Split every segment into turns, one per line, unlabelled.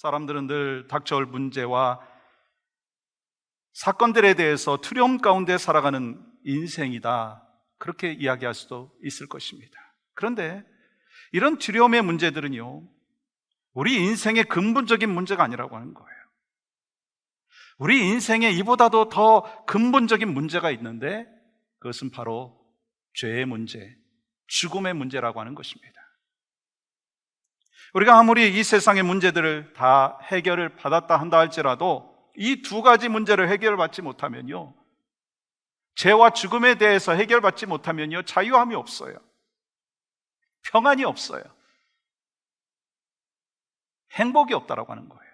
사람들은 늘 닥쳐올 문제와 사건들에 대해서 두려움 가운데 살아가는 인생이다, 그렇게 이야기할 수도 있을 것입니다. 그런데 이런 두려움의 문제들은요, 우리 인생의 근본적인 문제가 아니라고 하는 거예요. 우리 인생에 이보다도 더 근본적인 문제가 있는데, 그것은 바로 죄의 문제, 죽음의 문제라고 하는 것입니다. 우리가 아무리 이 세상의 문제들을 다 해결을 받았다 한다 할지라도 이 두 가지 문제를 해결받지 못하면요, 죄와 죽음에 대해서 해결받지 못하면요, 자유함이 없어요. 평안이 없어요. 행복이 없다라고 하는 거예요.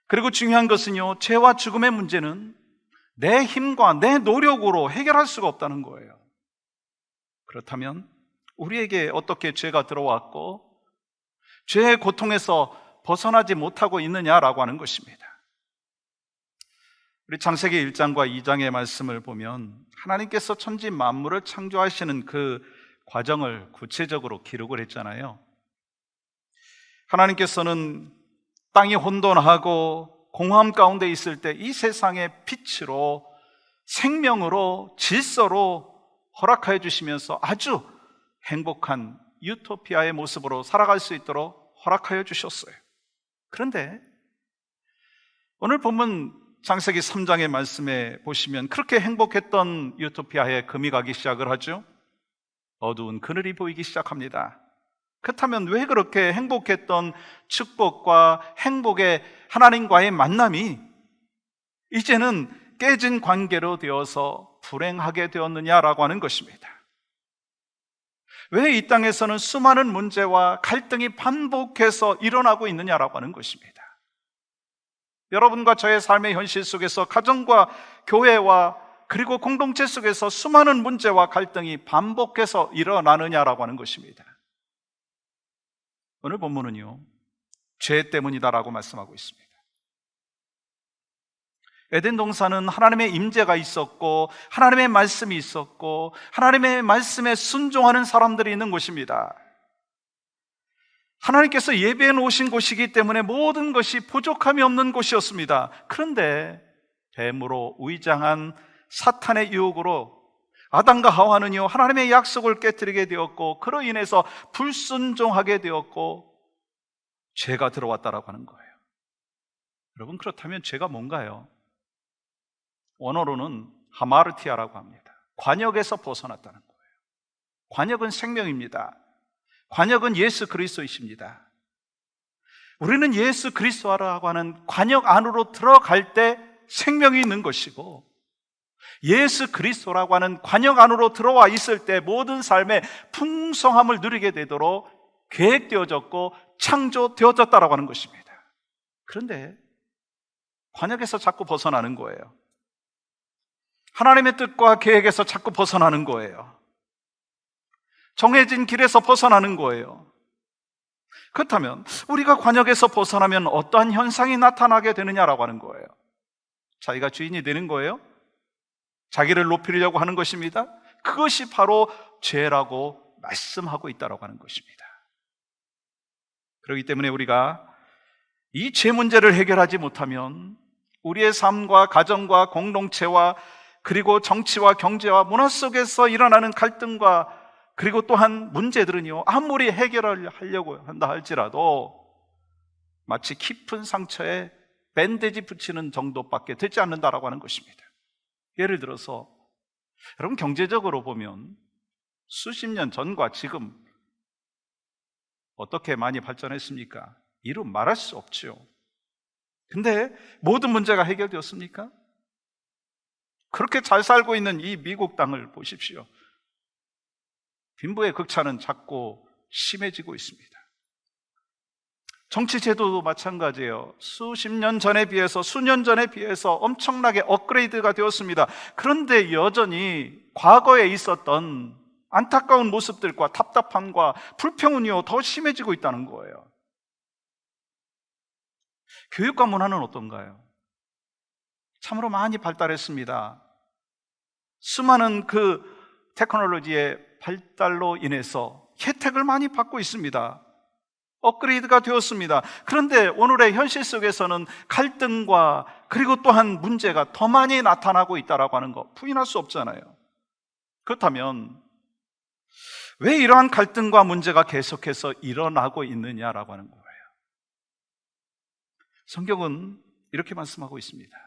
그리고 중요한 것은요, 죄와 죽음의 문제는 내 힘과 내 노력으로 해결할 수가 없다는 거예요. 그렇다면 우리에게 어떻게 죄가 들어왔고 죄의 고통에서 벗어나지 못하고 있느냐라고 하는 것입니다. 우리 창세기 1장과 2장의 말씀을 보면 하나님께서 천지 만물을 창조하시는 그 과정을 구체적으로 기록을 했잖아요. 하나님께서는 땅이 혼돈하고 공허함 가운데 있을 때 이 세상의 빛으로, 생명으로, 질서로 허락하여 주시면서 아주 행복한 유토피아의 모습으로 살아갈 수 있도록 허락하여 주셨어요. 그런데 오늘 본문 창세기 3장의 말씀에 보시면 그렇게 행복했던 유토피아에 금이 가기 시작을 하죠. 어두운 그늘이 보이기 시작합니다. 그렇다면 왜 그렇게 행복했던 축복과 행복의 하나님과의 만남이 이제는 깨진 관계로 되어서 불행하게 되었느냐라고 하는 것입니다. 왜 이 땅에서는 수많은 문제와 갈등이 반복해서 일어나고 있느냐라고 하는 것입니다. 여러분과 저의 삶의 현실 속에서 가정과 교회와 그리고 공동체 속에서 수많은 문제와 갈등이 반복해서 일어나느냐라고 하는 것입니다. 오늘 본문은요, 죄 때문이다라고 말씀하고 있습니다. 에덴 동산은 하나님의 임재가 있었고 하나님의 말씀이 있었고 하나님의 말씀에 순종하는 사람들이 있는 곳입니다. 하나님께서 예배해 놓으신 곳이기 때문에 모든 것이 부족함이 없는 곳이었습니다. 그런데 뱀으로 위장한 사탄의 유혹으로 아담과 하와는요, 하나님의 약속을 깨뜨리게 되었고 그로 인해서 불순종하게 되었고 죄가 들어왔다라고 하는 거예요. 여러분, 그렇다면 죄가 뭔가요? 원어로는 하마르티아라고 합니다. 관역에서 벗어났다는 거예요. 관역은 생명입니다. 관역은 예수 그리스도이십니다. 우리는 예수 그리스도라고 하는 관역 안으로 들어갈 때 생명이 있는 것이고, 예수 그리스도라고 하는 관역 안으로 들어와 있을 때 모든 삶의 풍성함을 누리게 되도록 계획되어졌고 창조되어졌다라고 하는 것입니다. 그런데 관역에서 자꾸 벗어나는 거예요. 하나님의 뜻과 계획에서 자꾸 벗어나는 거예요. 정해진 길에서 벗어나는 거예요. 그렇다면 우리가 관역에서 벗어나면 어떠한 현상이 나타나게 되느냐라고 하는 거예요. 자기가 주인이 되는 거예요. 자기를 높이려고 하는 것입니다. 그것이 바로 죄라고 말씀하고 있다고 하는 것입니다. 그렇기 때문에 우리가 이 죄 문제를 해결하지 못하면 우리의 삶과 가정과 공동체와 그리고 정치와 경제와 문화 속에서 일어나는 갈등과 그리고 또한 문제들은요, 아무리 해결을 하려고 한다 할지라도 마치 깊은 상처에 밴드지 붙이는 정도밖에 되지 않는다라고 하는 것입니다. 예를 들어서 여러분, 경제적으로 보면 수십 년 전과 지금 어떻게 많이 발전했습니까? 이루 말할 수 없죠. 근데 모든 문제가 해결되었습니까? 그렇게 잘 살고 있는 이 미국 땅을 보십시오. 빈부의 극차는 자꾸 심해지고 있습니다. 정치 제도도 마찬가지예요. 수십 년 전에 비해서, 수년 전에 비해서 엄청나게 업그레이드가 되었습니다. 그런데 여전히 과거에 있었던 안타까운 모습들과 답답함과 불평은요, 더 심해지고 있다는 거예요. 교육과 문화는 어떤가요? 참으로 많이 발달했습니다. 수많은 그 테크놀로지의 발달로 인해서 혜택을 많이 받고 있습니다. 업그레이드가 되었습니다. 그런데 오늘의 현실 속에서는 갈등과 그리고 또한 문제가 더 많이 나타나고 있다라고 하는 거 부인할 수 없잖아요. 그렇다면 왜 이러한 갈등과 문제가 계속해서 일어나고 있느냐라고 하는 거예요. 성경은 이렇게 말씀하고 있습니다.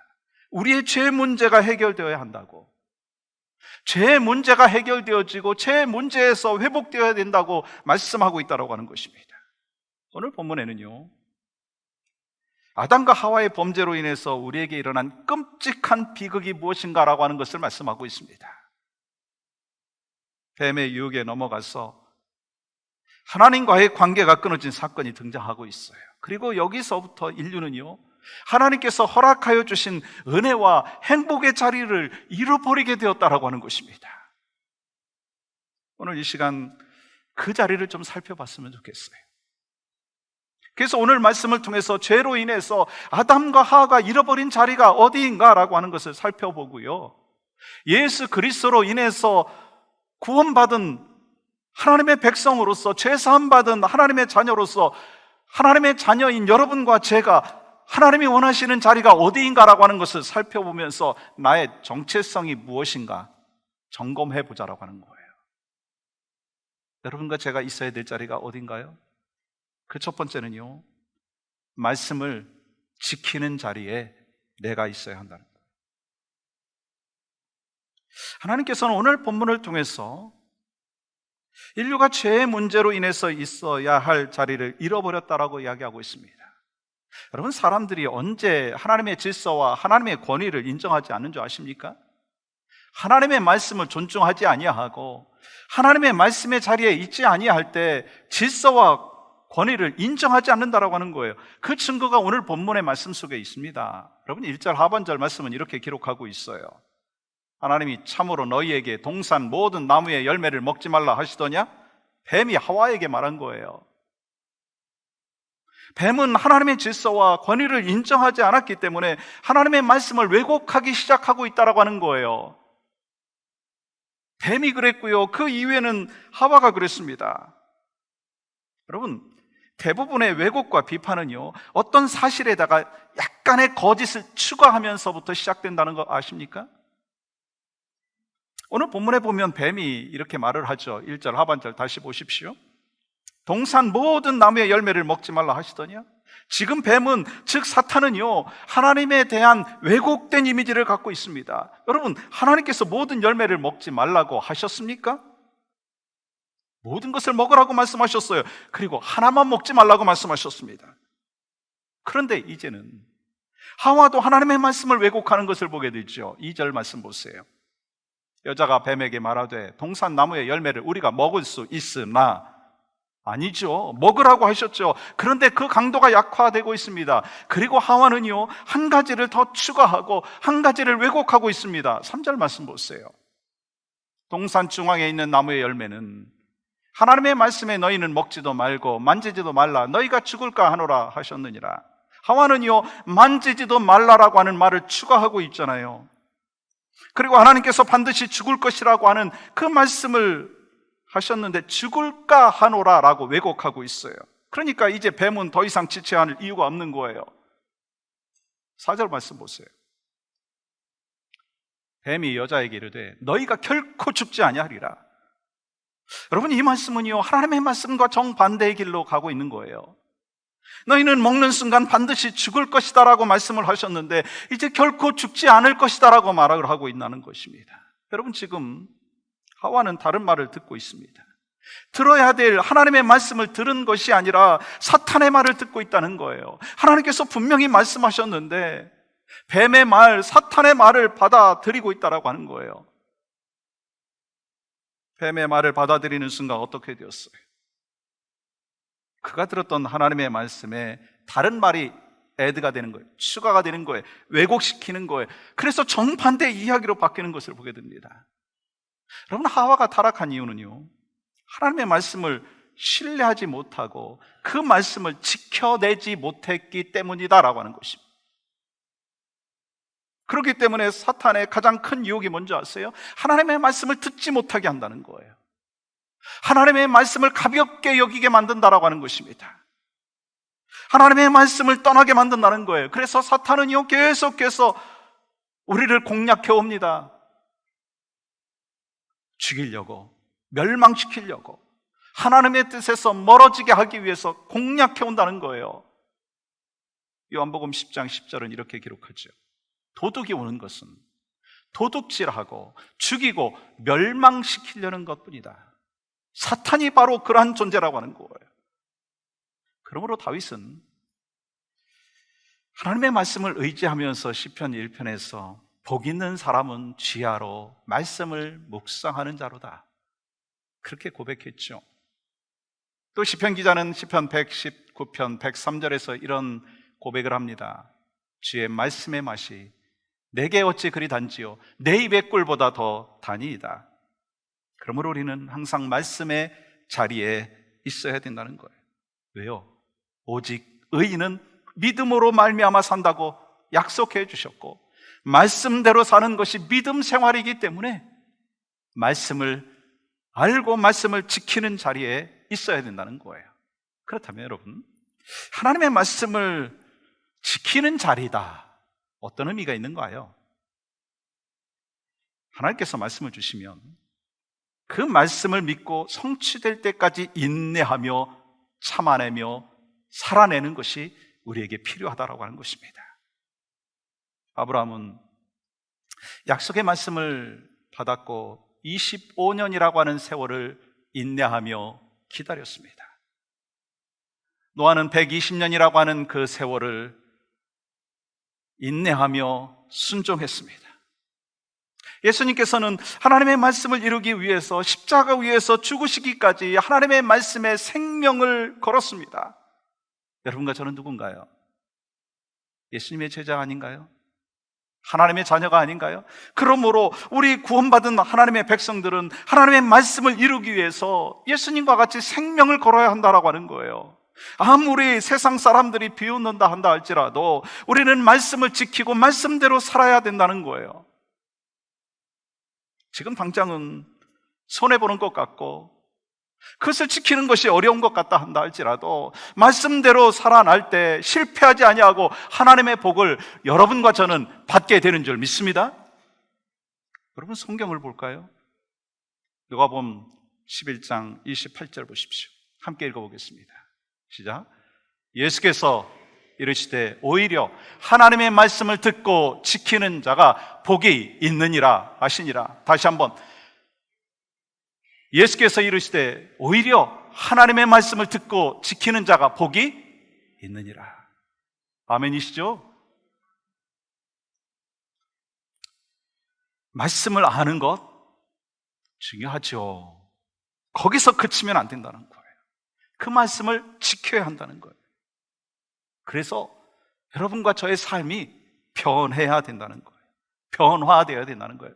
우리의 죄 문제가 해결되어야 한다고, 죄의 문제가 해결되어지고 죄의 문제에서 회복되어야 된다고 말씀하고 있다고 하는 것입니다. 오늘 본문에는요, 아담과 하와의 범죄로 인해서 우리에게 일어난 끔찍한 비극이 무엇인가라고 하는 것을 말씀하고 있습니다. 뱀의 유혹에 넘어가서 하나님과의 관계가 끊어진 사건이 등장하고 있어요. 그리고 여기서부터 인류는요, 하나님께서 허락하여 주신 은혜와 행복의 자리를 잃어버리게 되었다라고 하는 것입니다. 오늘 이 시간 그 자리를 좀 살펴봤으면 좋겠어요. 그래서 오늘 말씀을 통해서 죄로 인해서 아담과 하와가 잃어버린 자리가 어디인가라고 하는 것을 살펴보고요, 예수 그리스도로 인해서 구원받은 하나님의 백성으로서, 죄사함받은 하나님의 자녀로서, 하나님의 자녀인 여러분과 제가 하나님이 원하시는 자리가 어디인가라고 하는 것을 살펴보면서 나의 정체성이 무엇인가 점검해 보자라고 하는 거예요. 여러분과 제가 있어야 될 자리가 어딘가요? 그 첫 번째는요, 말씀을 지키는 자리에 내가 있어야 한다는 거예요. 하나님께서는 오늘 본문을 통해서 인류가 죄의 문제로 인해서 있어야 할 자리를 잃어버렸다라고 이야기하고 있습니다. 여러분, 사람들이 언제 하나님의 질서와 하나님의 권위를 인정하지 않는 줄 아십니까? 하나님의 말씀을 존중하지 아니하고 하나님의 말씀의 자리에 있지 아니할 때 질서와 권위를 인정하지 않는다라고 하는 거예요. 그 증거가 오늘 본문의 말씀 속에 있습니다. 여러분, 1절 하반절 말씀은 이렇게 기록하고 있어요. 하나님이 참으로 너희에게 동산 모든 나무의 열매를 먹지 말라 하시더냐? 뱀이 하와에게 말한 거예요. 뱀은 하나님의 질서와 권위를 인정하지 않았기 때문에 하나님의 말씀을 왜곡하기 시작하고 있다라고 하는 거예요. 뱀이 그랬고요, 그 이후에는 하와가 그랬습니다. 여러분, 대부분의 왜곡과 비판은요, 어떤 사실에다가 약간의 거짓을 추가하면서부터 시작된다는 거 아십니까? 오늘 본문에 보면 뱀이 이렇게 말을 하죠. 1절 하반절 다시 보십시오. 동산 모든 나무의 열매를 먹지 말라 하시더냐? 지금 뱀은, 즉 사탄은요, 하나님에 대한 왜곡된 이미지를 갖고 있습니다. 여러분, 하나님께서 모든 열매를 먹지 말라고 하셨습니까? 모든 것을 먹으라고 말씀하셨어요. 그리고 하나만 먹지 말라고 말씀하셨습니다. 그런데 이제는 하와도 하나님의 말씀을 왜곡하는 것을 보게 되죠. 2절 말씀 보세요. 여자가 뱀에게 말하되 동산 나무의 열매를 우리가 먹을 수 있으나, 아니죠, 먹으라고 하셨죠. 그런데 그 강도가 약화되고 있습니다. 그리고 하와는요, 한 가지를 더 추가하고 한 가지를 왜곡하고 있습니다. 3절 말씀 보세요. 동산 중앙에 있는 나무의 열매는 하나님의 말씀에 너희는 먹지도 말고 만지지도 말라, 너희가 죽을까 하노라 하셨느니라. 하와는요, 만지지도 말라라고 하는 말을 추가하고 있잖아요. 그리고 하나님께서 반드시 죽을 것이라고 하는 그 말씀을 하셨는데 죽을까 하노라라고 왜곡하고 있어요. 그러니까 이제 뱀은 더 이상 지체할 이유가 없는 거예요. 4절 말씀 보세요. 뱀이 여자에게 이르되 너희가 결코 죽지 아니하리라. 여러분, 이 말씀은요, 하나님의 말씀과 정반대의 길로 가고 있는 거예요. 너희는 먹는 순간 반드시 죽을 것이다 라고 말씀을 하셨는데 이제 결코 죽지 않을 것이다 라고 말을 하고 있다는 것입니다. 여러분, 지금 하와는 다른 말을 듣고 있습니다. 들어야 될 하나님의 말씀을 들은 것이 아니라 사탄의 말을 듣고 있다는 거예요. 하나님께서 분명히 말씀하셨는데 뱀의 말, 사탄의 말을 받아들이고 있다라고 하는 거예요. 뱀의 말을 받아들이는 순간 어떻게 되었어요? 그가 들었던 하나님의 말씀에 다른 말이 애드가 되는 거예요. 추가가 되는 거예요. 왜곡시키는 거예요. 그래서 정반대 이야기로 바뀌는 것을 보게 됩니다. 여러분, 하와가 타락한 이유는요, 하나님의 말씀을 신뢰하지 못하고 그 말씀을 지켜내지 못했기 때문이다라고 하는 것입니다. 그렇기 때문에 사탄의 가장 큰 유혹이 뭔지 아세요? 하나님의 말씀을 듣지 못하게 한다는 거예요. 하나님의 말씀을 가볍게 여기게 만든다라고 하는 것입니다. 하나님의 말씀을 떠나게 만든다는 거예요. 그래서 사탄은요, 계속해서 우리를 공략해 옵니다. 죽이려고, 멸망시키려고, 하나님의 뜻에서 멀어지게 하기 위해서 공략해 온다는 거예요. 요한복음 10장 10절은 이렇게 기록하죠. 도둑이 오는 것은 도둑질하고 죽이고 멸망시키려는 것뿐이다. 사탄이 바로 그러한 존재라고 하는 거예요. 그러므로 다윗은 하나님의 말씀을 의지하면서 시편 1편에서 복 있는 사람은 지하로 말씀을 묵상하는 자로다, 그렇게 고백했죠. 또 시편 기자는 시편 119편 103절에서 이런 고백을 합니다. 주의 말씀의 맛이 내게 어찌 그리 단지요, 내 입의 꿀보다 더 단이이다. 그러므로 우리는 항상 말씀의 자리에 있어야 된다는 거예요. 왜요? 오직 의인은 믿음으로 말미암아 산다고 약속해 주셨고, 말씀대로 사는 것이 믿음 생활이기 때문에 말씀을 알고 말씀을 지키는 자리에 있어야 된다는 거예요. 그렇다면 여러분, 하나님의 말씀을 지키는 자리다, 어떤 의미가 있는가요? 하나님께서 말씀을 주시면 그 말씀을 믿고 성취될 때까지 인내하며 참아내며 살아내는 것이 우리에게 필요하다라고 하는 것입니다. 아브라함은 약속의 말씀을 받았고 25년이라고 하는 세월을 인내하며 기다렸습니다. 노아는 120년이라고 하는 그 세월을 인내하며 순종했습니다. 예수님께서는 하나님의 말씀을 이루기 위해서 십자가 위에서 죽으시기까지 하나님의 말씀에 생명을 걸었습니다. 여러분과 저는 누군가요? 예수님의 제자 아닌가요? 하나님의 자녀가 아닌가요? 그러므로 우리 구원받은 하나님의 백성들은 하나님의 말씀을 이루기 위해서 예수님과 같이 생명을 걸어야 한다라고 하는 거예요. 아무리 세상 사람들이 비웃는다 한다 할지라도 우리는 말씀을 지키고 말씀대로 살아야 된다는 거예요. 지금 당장은 손해보는 것 같고 그것을 지키는 것이 어려운 것 같다 한다 할지라도 말씀대로 살아날 때 실패하지 아니하고 하나님의 복을 여러분과 저는 받게 되는 줄 믿습니다. 여러분, 성경을 볼까요? 누가복음 11장 28절 보십시오. 함께 읽어보겠습니다. 시작. 예수께서 이르시되 오히려 하나님의 말씀을 듣고 지키는 자가 복이 있느니라 하시니라. 다시 한번, 예수께서 이르시되 오히려 하나님의 말씀을 듣고 지키는 자가 복이 있느니라. 아멘이시죠? 말씀을 아는 것 중요하죠. 거기서 그치면 안 된다는 거예요. 그 말씀을 지켜야 한다는 거예요. 그래서 여러분과 저의 삶이 변해야 된다는 거예요. 변화되어야 된다는 거예요.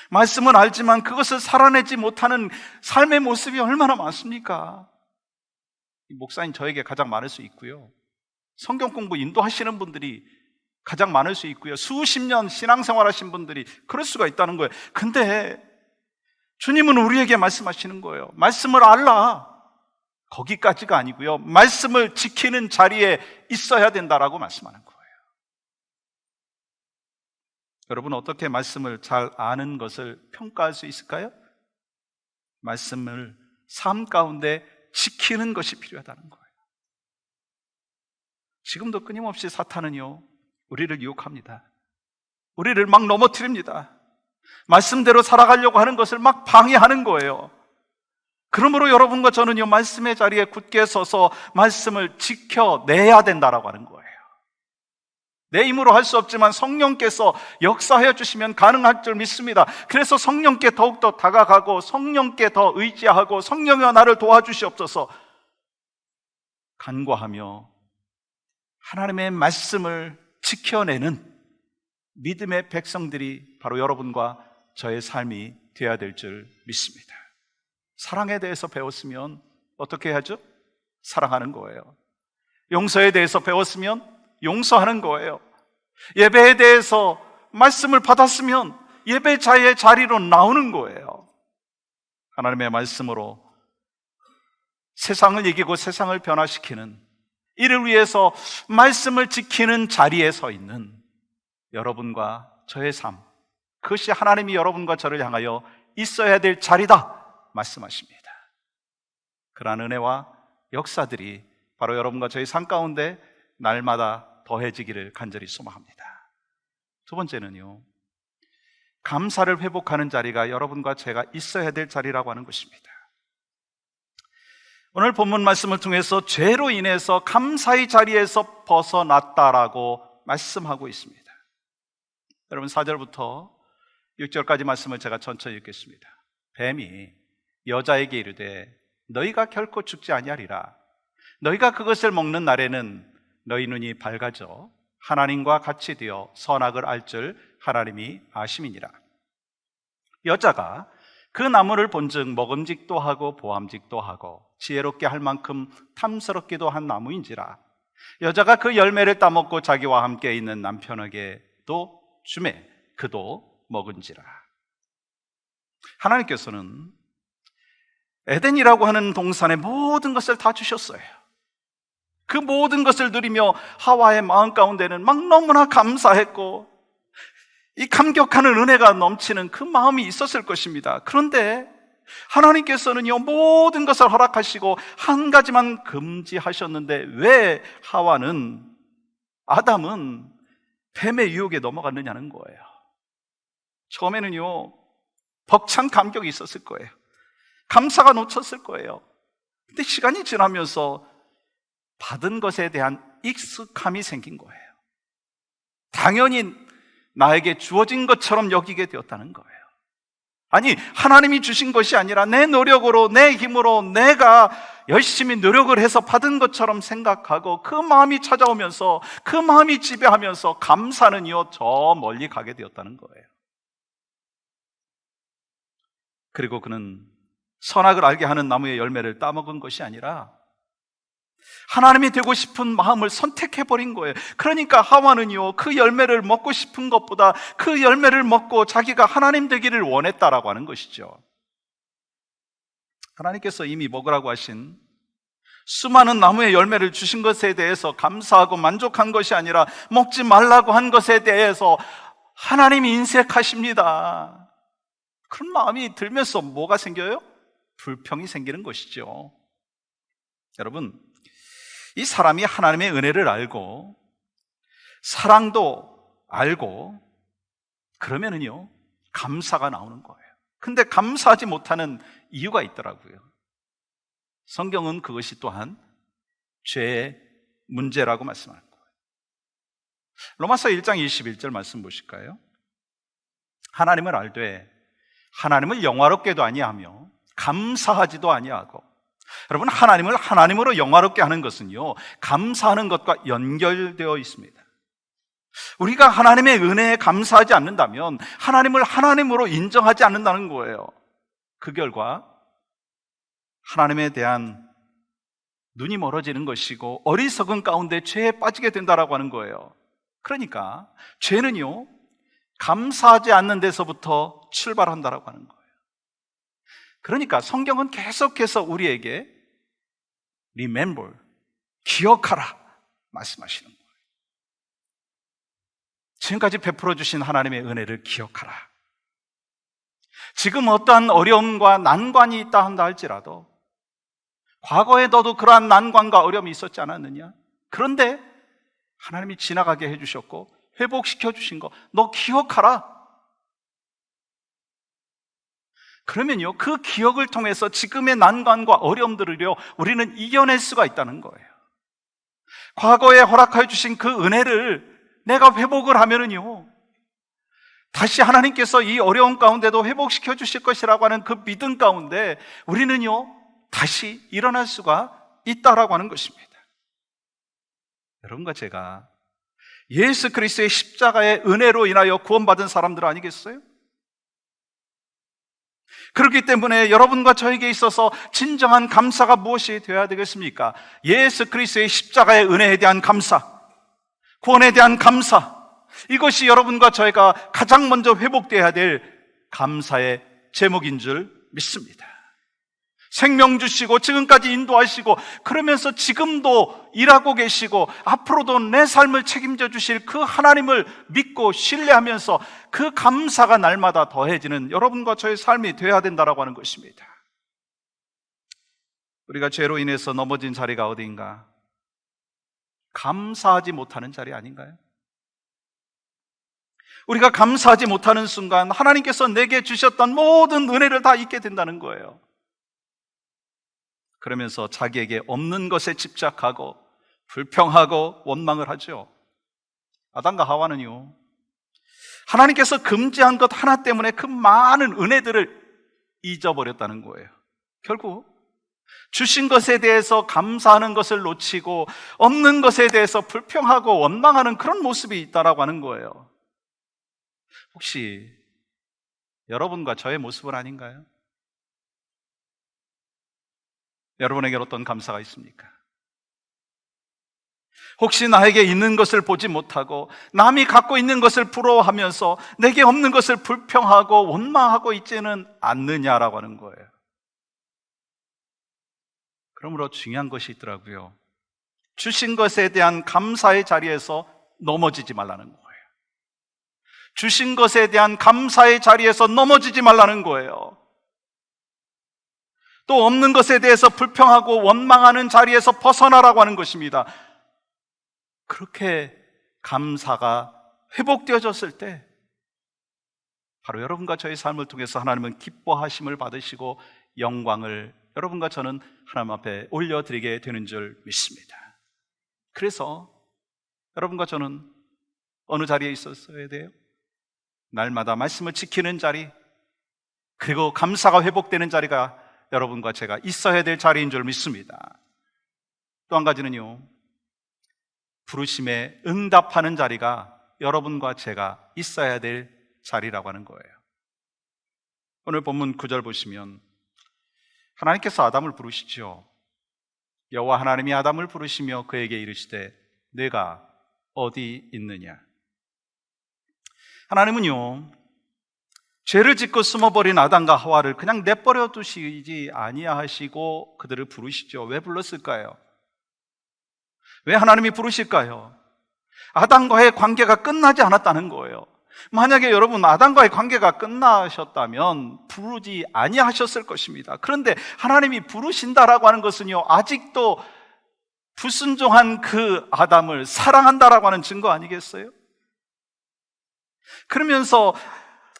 말씀은 알지만 그것을 살아내지 못하는 삶의 모습이 얼마나 많습니까? 목사님 저에게 가장 많을 수 있고요, 성경 공부 인도하시는 분들이 가장 많을 수 있고요, 수십 년 신앙생활 하신 분들이 그럴 수가 있다는 거예요. 근데 주님은 우리에게 말씀하시는 거예요. 말씀을 알라, 거기까지가 아니고요, 말씀을 지키는 자리에 있어야 된다라고 말씀하는 거예요. 여러분, 어떻게 말씀을 잘 아는 것을 평가할 수 있을까요? 말씀을 삶 가운데 지키는 것이 필요하다는 거예요. 지금도 끊임없이 사탄은요, 우리를 유혹합니다. 우리를 막 넘어뜨립니다. 말씀대로 살아가려고 하는 것을 막 방해하는 거예요. 그러므로 여러분과 저는요, 말씀의 자리에 굳게 서서 말씀을 지켜내야 된다라고 하는 거예요. 내 힘으로 할 수 없지만 성령께서 역사하여 주시면 가능할 줄 믿습니다. 그래서 성령께 더욱더 다가가고 성령께 더 의지하고 성령이여 나를 도와주시옵소서 간구하며 하나님의 말씀을 지켜내는 믿음의 백성들이 바로 여러분과 저의 삶이 되어야 될 줄 믿습니다. 사랑에 대해서 배웠으면 어떻게 해야죠? 사랑하는 거예요. 용서에 대해서 배웠으면 용서하는 거예요. 예배에 대해서 말씀을 받았으면 예배자의 자리로 나오는 거예요. 하나님의 말씀으로 세상을 이기고 세상을 변화시키는 이를 위해서 말씀을 지키는 자리에 서 있는 여러분과 저의 삶, 그것이 하나님이 여러분과 저를 향하여 있어야 될 자리다 말씀하십니다. 그러한 은혜와 역사들이 바로 여러분과 저의 삶 가운데 날마다 더해지기를 간절히 소망합니다. 두 번째는요, 감사를 회복하는 자리가 여러분과 제가 있어야 될 자리라고 하는 것입니다. 오늘 본문 말씀을 통해서 죄로 인해서 감사의 자리에서 벗어났다라고 말씀하고 있습니다. 여러분 4절부터 6절까지 말씀을 제가 천천히 읽겠습니다. 뱀이 여자에게 이르되 너희가 결코 죽지 아니하리라. 너희가 그것을 먹는 날에는 너희 눈이 밝아져 하나님과 같이 되어 선악을 알 줄 하나님이 아심이니라. 여자가 그 나무를 본즉 먹음직도 하고 보암직도 하고 지혜롭게 할 만큼 탐스럽기도 한 나무인지라. 여자가 그 열매를 따먹고 자기와 함께 있는 남편에게도 주매 그도 먹은지라. 하나님께서는 에덴이라고 하는 동산의 모든 것을 다 주셨어요. 그 모든 것을 누리며 하와의 마음 가운데는 막 너무나 감사했고 이 감격하는 은혜가 넘치는 그 마음이 있었을 것입니다. 그런데 하나님께서는요, 모든 것을 허락하시고 한 가지만 금지하셨는데 왜 아담은 뱀의 유혹에 넘어갔느냐는 거예요. 처음에는요, 벅찬 감격이 있었을 거예요. 감사가 넘쳤을 거예요. 근데 시간이 지나면서 받은 것에 대한 익숙함이 생긴 거예요. 당연히 나에게 주어진 것처럼 여기게 되었다는 거예요. 아니, 하나님이 주신 것이 아니라 내 노력으로, 내 힘으로 내가 열심히 노력을 해서 받은 것처럼 생각하고 그 마음이 찾아오면서 그 마음이 지배하면서 감사는요, 저 멀리 가게 되었다는 거예요. 그리고 그는 선악을 알게 하는 나무의 열매를 따먹은 것이 아니라 하나님이 되고 싶은 마음을 선택해버린 거예요. 그러니까 하와는요, 그 열매를 먹고 싶은 것보다 그 열매를 먹고 자기가 하나님 되기를 원했다라고 하는 것이죠. 하나님께서 이미 먹으라고 하신 수많은 나무의 열매를 주신 것에 대해서 감사하고 만족한 것이 아니라 먹지 말라고 한 것에 대해서 하나님이 인색하십니다. 그런 마음이 들면서 뭐가 생겨요? 불평이 생기는 것이죠. 여러분, 이 사람이 하나님의 은혜를 알고 사랑도 알고 그러면은요, 감사가 나오는 거예요. 근데 감사하지 못하는 이유가 있더라고요. 성경은 그것이 또한 죄의 문제라고 말씀하는 거예요. 로마서 1장 21절 말씀 보실까요? 하나님을 알되 하나님을 영화롭게도 아니하며 감사하지도 아니하고. 여러분, 하나님을 하나님으로 영화롭게 하는 것은요, 감사하는 것과 연결되어 있습니다. 우리가 하나님의 은혜에 감사하지 않는다면 하나님을 하나님으로 인정하지 않는다는 거예요. 그 결과 하나님에 대한 눈이 멀어지는 것이고 어리석은 가운데 죄에 빠지게 된다라고 하는 거예요. 그러니까 죄는요, 감사하지 않는 데서부터 출발한다라고 하는 거예요. 그러니까 성경은 계속해서 우리에게 remember, 기억하라 말씀하시는 거예요. 지금까지 베풀어 주신 하나님의 은혜를 기억하라. 지금 어떠한 어려움과 난관이 있다 한다 할지라도 과거에 너도 그러한 난관과 어려움이 있었지 않았느냐? 그런데 하나님이 지나가게 해주셨고 회복시켜 주신 거 너 기억하라. 그러면요, 그 기억을 통해서 지금의 난관과 어려움들을요, 우리는 이겨낼 수가 있다는 거예요. 과거에 허락해 주신 그 은혜를 내가 회복을 하면은요, 다시 하나님께서 이 어려운 가운데도 회복시켜 주실 것이라고 하는 그 믿음 가운데 우리는요, 다시 일어날 수가 있다라고 하는 것입니다. 여러분과 제가 예수 그리스도의 십자가의 은혜로 인하여 구원받은 사람들 아니겠어요? 그렇기 때문에 여러분과 저에게 있어서 진정한 감사가 무엇이 되어야 되겠습니까? 예수 그리스도의 십자가의 은혜에 대한 감사, 구원에 대한 감사, 이것이 여러분과 저희가 가장 먼저 회복되어야 될 감사의 제목인 줄 믿습니다. 생명 주시고 지금까지 인도하시고 그러면서 지금도 일하고 계시고 앞으로도 내 삶을 책임져 주실 그 하나님을 믿고 신뢰하면서 그 감사가 날마다 더해지는 여러분과 저의 삶이 되어야 된다라고 하는 것입니다. 우리가 죄로 인해서 넘어진 자리가 어디인가? 감사하지 못하는 자리 아닌가요? 우리가 감사하지 못하는 순간 하나님께서 내게 주셨던 모든 은혜를 다 잊게 된다는 거예요. 그러면서 자기에게 없는 것에 집착하고 불평하고 원망을 하죠. 아담과 하와는요, 하나님께서 금지한 것 하나 때문에 그 많은 은혜들을 잊어버렸다는 거예요. 결국 주신 것에 대해서 감사하는 것을 놓치고 없는 것에 대해서 불평하고 원망하는 그런 모습이 있다라고 하는 거예요. 혹시 여러분과 저의 모습은 아닌가요? 여러분에게 어떤 감사가 있습니까? 혹시 나에게 있는 것을 보지 못하고 남이 갖고 있는 것을 부러워하면서 내게 없는 것을 불평하고 원망하고 있지는 않느냐라고 하는 거예요. 그러므로 중요한 것이 있더라고요. 주신 것에 대한 감사의 자리에서 넘어지지 말라는 거예요. 주신 것에 대한 감사의 자리에서 넘어지지 말라는 거예요. 또 없는 것에 대해서 불평하고 원망하는 자리에서 벗어나라고 하는 것입니다. 그렇게 감사가 회복되어졌을 때 바로 여러분과 저의 삶을 통해서 하나님은 기뻐하심을 받으시고 영광을 여러분과 저는 하나님 앞에 올려드리게 되는 줄 믿습니다. 그래서 여러분과 저는 어느 자리에 있었어야 돼요? 날마다 말씀을 지키는 자리, 그리고 감사가 회복되는 자리가 여러분과 제가 있어야 될 자리인 줄 믿습니다. 또 한 가지는요, 부르심에 응답하는 자리가 여러분과 제가 있어야 될 자리라고 하는 거예요. 오늘 본문 9절 보시면 하나님께서 아담을 부르시죠. 여호와 하나님이 아담을 부르시며 그에게 이르시되 내가 어디 있느냐. 하나님은요, 죄를 짓고 숨어버린 아담과 하와를 그냥 내버려 두시지 아니하시고 그들을 부르시죠. 왜 불렀을까요? 왜 하나님이 부르실까요? 아담과의 관계가 끝나지 않았다는 거예요. 만약에 여러분 아담과의 관계가 끝나셨다면 부르지 아니하셨을 것입니다. 그런데 하나님이 부르신다라고 하는 것은요, 아직도 불순종한 그 아담을 사랑한다라고 하는 증거 아니겠어요? 그러면서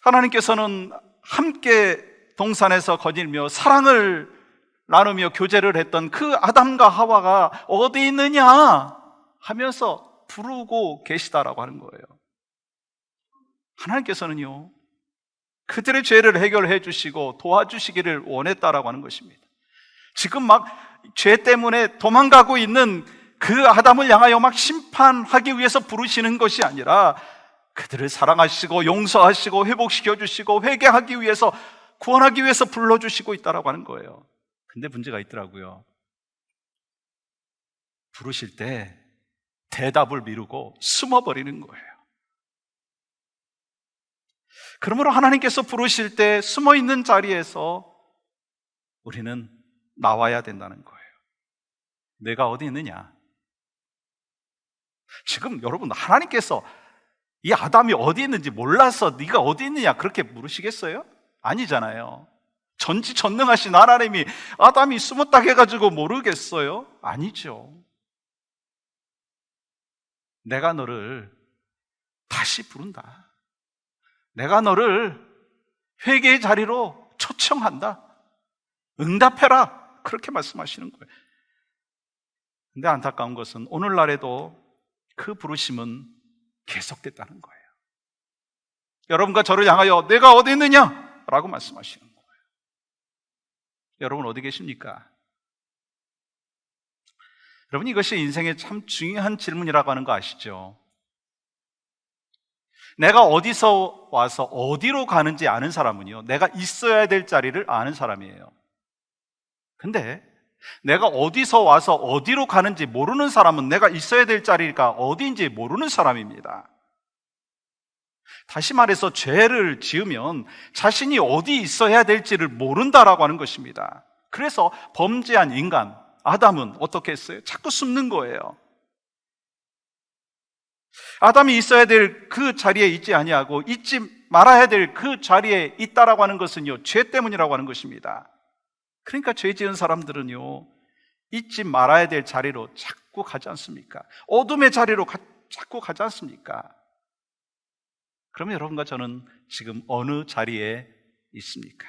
하나님께서는 함께 동산에서 거닐며 사랑을 나누며 교제를 했던 그 아담과 하와가 어디 있느냐 하면서 부르고 계시다라고 하는 거예요. 하나님께서는요, 그들의 죄를 해결해 주시고 도와주시기를 원했다라고 하는 것입니다. 지금 막 죄 때문에 도망가고 있는 그 아담을 향하여 막 심판하기 위해서 부르시는 것이 아니라 그들을 사랑하시고 용서하시고 회복시켜 주시고 회개하기 위해서, 구원하기 위해서 불러주시고 있다라고 하는 거예요. 근데 문제가 있더라고요. 부르실 때 대답을 미루고 숨어버리는 거예요. 그러므로 하나님께서 부르실 때 숨어있는 자리에서 우리는 나와야 된다는 거예요. 내가 어디 있느냐? 지금 여러분, 하나님께서 이 아담이 어디 있는지 몰라서 네가 어디 있느냐 그렇게 물으시겠어요? 아니잖아요. 전지전능하신 하나님이 아담이 숨었다 해가지고 모르겠어요? 아니죠. 내가 너를 다시 부른다. 내가 너를 회개의 자리로 초청한다. 응답해라. 그렇게 말씀하시는 거예요. 근데 안타까운 것은 오늘날에도 그 부르심은 계속됐다는 거예요. 여러분과 저를 향하여 내가 어디 있느냐? 라고 말씀하시는 거예요. 여러분 어디 계십니까? 여러분, 이것이 인생의 참 중요한 질문이라고 하는 거 아시죠? 내가 어디서 와서 어디로 가는지 아는 사람은요, 내가 있어야 될 자리를 아는 사람이에요. 근데 내가 어디서 와서 어디로 가는지 모르는 사람은 내가 있어야 될 자리가 어디인지 모르는 사람입니다. 다시 말해서 죄를 지으면 자신이 어디 있어야 될지를 모른다라고 하는 것입니다. 그래서 범죄한 인간 아담은 어떻게 했어요? 자꾸 숨는 거예요. 아담이 있어야 될 그 자리에 있지 아니하고 있지 말아야 될 그 자리에 있다라고 하는 것은요, 죄 때문이라고 하는 것입니다. 그러니까 죄 지은 사람들은요, 있지 말아야 될 자리로 자꾸 가지 않습니까? 어둠의 자리로 자꾸 가지 않습니까? 그러면 여러분과 저는 지금 어느 자리에 있습니까?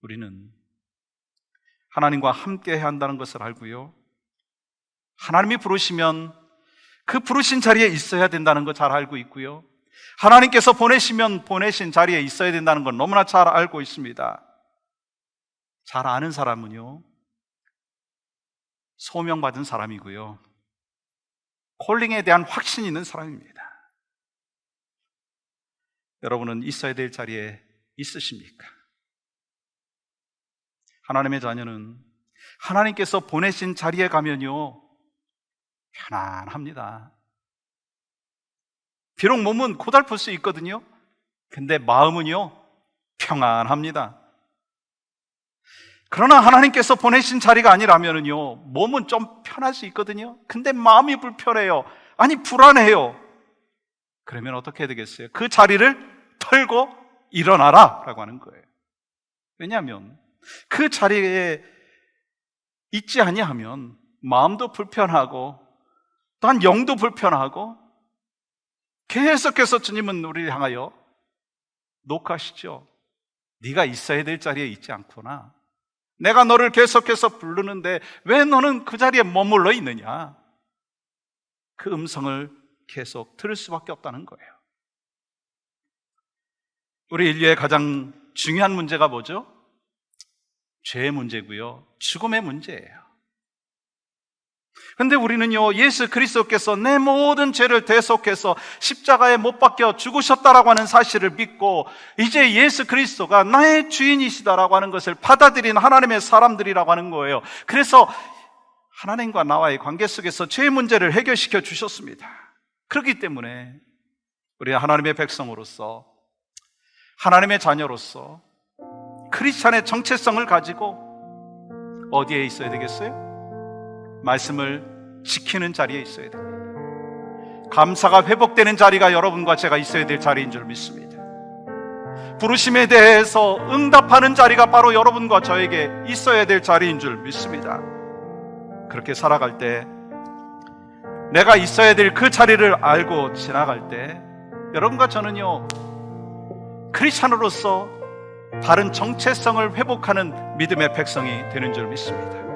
우리는 하나님과 함께 해야 한다는 것을 알고요, 하나님이 부르시면 그 부르신 자리에 있어야 된다는 거 잘 알고 있고요, 하나님께서 보내시면 보내신 자리에 있어야 된다는 건 너무나 잘 알고 있습니다. 잘 아는 사람은요, 소명받은 사람이고요, 콜링에 대한 확신이 있는 사람입니다. 여러분은 있어야 될 자리에 있으십니까? 하나님의 자녀는 하나님께서 보내신 자리에 가면요, 편안합니다. 비록 몸은 고달플 수 있거든요. 근데 마음은요, 평안합니다. 그러나 하나님께서 보내신 자리가 아니라면요, 몸은 좀 편할 수 있거든요. 근데 마음이 불편해요. 아니, 불안해요. 그러면 어떻게 해야 되겠어요? 그 자리를 털고 일어나라 라고 하는 거예요. 왜냐하면 그 자리에 있지 아니하면 마음도 불편하고 또한 영도 불편하고, 계속해서 주님은 우리를 향하여 녹하시죠. 네가 있어야 될 자리에 있지 않구나. 내가 너를 계속해서 부르는데 왜 너는 그 자리에 머물러 있느냐. 그 음성을 계속 들을 수밖에 없다는 거예요. 우리 인류의 가장 중요한 문제가 뭐죠? 죄의 문제고요, 죽음의 문제예요. 근데 우리는요, 예수 그리스도께서 내 모든 죄를 대속해서 십자가에 못 박혀 죽으셨다라고 하는 사실을 믿고 이제 예수 그리스도가 나의 주인이시다라고 하는 것을 받아들인 하나님의 사람들이라고 하는 거예요. 그래서 하나님과 나와의 관계 속에서 죄의 문제를 해결시켜 주셨습니다. 그렇기 때문에 우리 하나님의 백성으로서, 하나님의 자녀로서 크리스찬의 정체성을 가지고 어디에 있어야 되겠어요? 말씀을 지키는 자리에 있어야 됩니다. 감사가 회복되는 자리가 여러분과 제가 있어야 될 자리인 줄 믿습니다. 부르심에 대해서 응답하는 자리가 바로 여러분과 저에게 있어야 될 자리인 줄 믿습니다. 그렇게 살아갈 때, 내가 있어야 될 그 자리를 알고 지나갈 때, 여러분과 저는요, 크리스찬으로서 다른 정체성을 회복하는 믿음의 백성이 되는 줄 믿습니다.